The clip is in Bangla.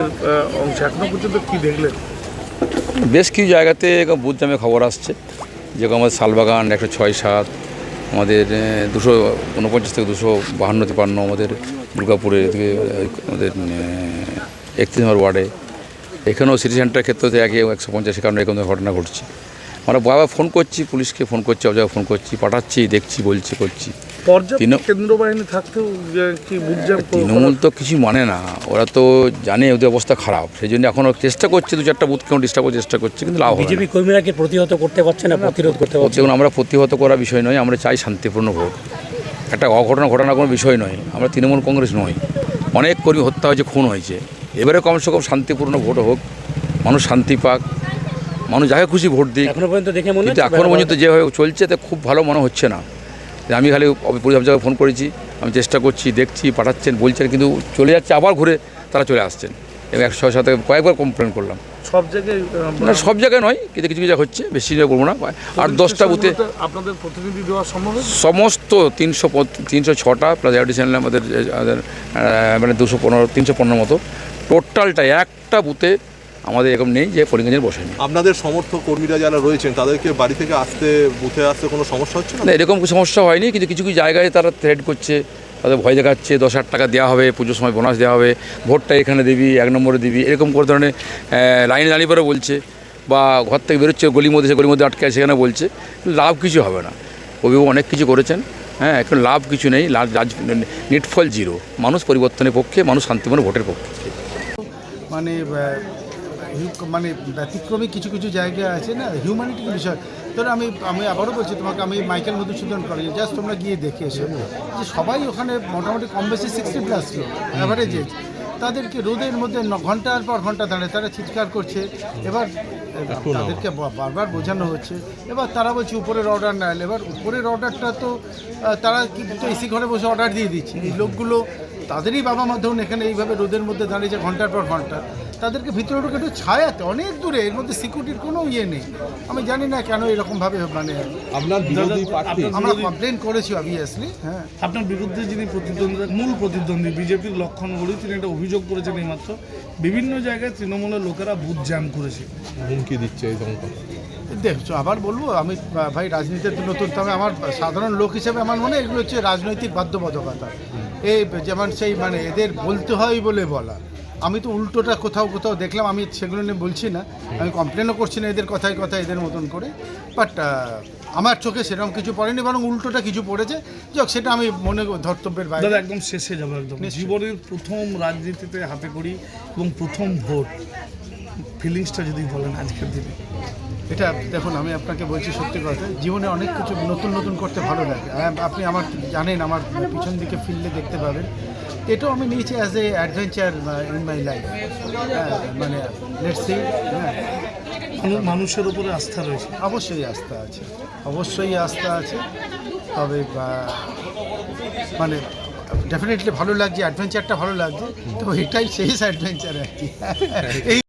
অংশ এখনো পর্যন্ত কি দেখলেন? বেশ কিছু জায়গাতে বুথ জামে খবর আসছে, যেরকম আমাদের শালবাগান 106-7, আমাদের 249 থেকে 252-53, আমাদের দুর্গাপুরের দিকে আমাদের 31 নম্বর ওয়ার্ডে, এখানেও সিটি সেন্টারের ক্ষেত্রে একই 150 কারণে এরকম ঘটনা ঘটছে। আমরা বারবার ফোন করছি, পুলিশকে ফোন করছি, অব জায়গায় ফোন করছি, পাঠাচ্ছি, দেখছি, বলছি, করছি। কেন্দ্র বাহিনী থাকতেও কি তৃণমূল তো কিছু মানে না, ওরা তো জানে ওদের অবস্থা খারাপ, সেই জন্য এখনও চেষ্টা করছে, 2-4টা বুথ কেমন ডিস্টার্ব করার চেষ্টা করছে, কিন্তু লাভ হবে না। বিজেপি কর্মীরা কি প্রতিহত করতে পারছে না, প্রতিরোধ করতে পারছে? দেখুন, আমরা প্রতিহত করার বিষয় নয়, আমরা চাই শান্তিপূর্ণ ভোট। একটা অঘটনা ঘটানোর কোনো বিষয় নয়, আমরা তৃণমূল কংগ্রেস নয়। অনেক কর্মী হত্যা হয়েছে, খুন হয়েছে, এবারে কমসে কম শান্তিপূর্ণ ভোট হোক, মানুষ শান্তি পাক, মানুষ যাকে খুশি ভোট দিক। এখনো পর্যন্ত দেখে মনে কিন্তু এখনও পর্যন্ত যেভাবে চলছে তা খুব ভালো মনে হচ্ছে না। আমি খালি পুলিশ অফিসারকে ফোন করেছি, আমি চেষ্টা করছি, দেখছি, পাঠাচ্ছেন, বলছেন, কিন্তু চলে যাচ্ছে, আবার ঘুরে তারা চলে আসছেন। এবং 100 সাথে কয়েকবার কমপ্লেন করলাম। সব জায়গায় না, সব জায়গায় নয়, কিন্তু কিছু কিছু হচ্ছে, বেশি করবো না। 8-10টা বুথে আপনাদের প্রতিনিধি দেওয়া সম্ভব? সমস্ত 306টা প্লাস অ্যাডিশনাল আমাদের মানে 315 মতো টোটালটা একটা বুথে আমাদের এরকম নেই যে করিমগঞ্জের বসেনি। আপনাদের সমর্থক কর্মীরা যারা রয়েছেন তাদেরকে বাড়ি থেকে বুথে আসতে কোনো সমস্যা হচ্ছে না? এরকম কোনো সমস্যা হয়নি, কিন্তু কিছু কিছু জায়গায় তারা থ্রেট করছে, তাদের ভয় দেখাচ্ছে, 10,000 টাকা দেওয়া হবে, পুজোর সময় বোনাস দেওয়া হবে, ভোটটা এখানে দিবি, 1 নম্বরে দিবি, এরকম করে ধরনের লাইনে দাঁড়িয়ে পরে বলছে, বা ঘর থেকে বেরোচ্ছে গলির মধ্যে আটকে আছে সেখানে বলছে। লাভ কিছু হবে না। অভিভাবক অনেক কিছু করেছেন, হ্যাঁ, এখন লাভ কিছু নেই, নিটফল 0। মানুষ পরিবর্তনের পক্ষে, মানুষ শান্তিপূর্ণ ভোটের পক্ষে। মানে ব্যতিক্রমী কিছু কিছু জায়গা আছে না, হিউম্যানিটির বিষয়। ধরো আমি আবারও বলছি তোমাকে, আমি মাইকেল মধুসূদন কলেজে জাস্ট তোমরা গিয়ে দেখে এসো যে সবাই ওখানে মোটামুটি কম বেশি 60+ লোক অ্যাভারেজ এজ। তাদেরকে রোদের মধ্যে ঘন্টার পর ঘন্টা দাঁড়িয়ে তারা চিৎকার করছে। এবার তাদেরকে বারবার বোঝানো হচ্ছে, এবার তারা বলছে উপরের অর্ডার না এলে। এবার উপরের অর্ডারটা তো তারা কিন্তু এসি ঘরে বসে অর্ডার দিয়ে দিচ্ছে। এই লোকগুলো তাদেরই বাবা মা ধরুন এখানে এইভাবে রোদের মধ্যে দাঁড়িয়েছে ঘন্টার পর ঘন্টা, তাদেরকে ভিতরে ঢুকে একটু ছায়াতে অনেক দূরে, এর মধ্যে সিকিউরিটির কোনো ইয়ে নেই। আমি জানি না কেন এরকমভাবে মানে আপনার বিরোধী প্রার্থী আমরা কমপ্লেন করেছি অবভিয়াসলি। হ্যাঁ, আপনার বিরুদ্ধে যিনি মূল প্রতিদ্বন্দ্বী বিজেপির লক্ষণ ঘড়ি, তিনি একটা অভিযোগ করেছেন এইমাত্র, বিভিন্ন জায়গায় তৃণমূলের লোকেরা বুথ জ্যাম করেছে, হুমকি দিচ্ছে এই সংখ্যা। দেখছো, আবার বলবো, আমি ভাই রাজনীতিতে নতুন, তবে আমার সাধারণ লোক হিসেবে আমার মনে হয় এগুলো হচ্ছে রাজনৈতিক বাধ্যবাধকতা। এই যেমন সেই মানে এদের বলতে হয় বলে বলা, আমি তো উল্টোটা কোথাও কোথাও দেখলাম, আমি সেগুলো নিয়ে বলছি না, আমি কমপ্লেনও করছি না এদের কথায় কথায় এদের মতন করে। বাট আমার চোখে সেরকম কিছু পড়েনি, বরং উল্টোটা কিছু পড়েছে। যাক, সেটা আমি মনে ধর্তব্যের বাইরে। দাদা একদম শেষে যাবো, একদম জীবনের প্রথম রাজনীতিতে হাতে করি এবং প্রথম ভোট, ফিলিংসটা যদি বলেন আজকের দিনে। এটা দেখুন, আমি আপনাকে বলছি সত্যি কথা, জীবনে অনেক কিছু নতুন নতুন করতে ভালো লাগে। আপনি আমার জানেন, আমার পিছন দিকে ফিরলে দেখতে পাবেন, এটাও আমি নিয়েছি as a adventure in my life. মানে লেটস সি। মানুষের উপরে আস্থা রয়েছে? অবশ্যই আস্থা আছে, অবশ্যই আস্থা আছে। তবে মানে ডেফিনেটলি ভালো লাগছে, অ্যাডভেঞ্চারটা ভালো লাগছে, তো এটাই শেষ অ্যাডভেঞ্চার আর কি। এই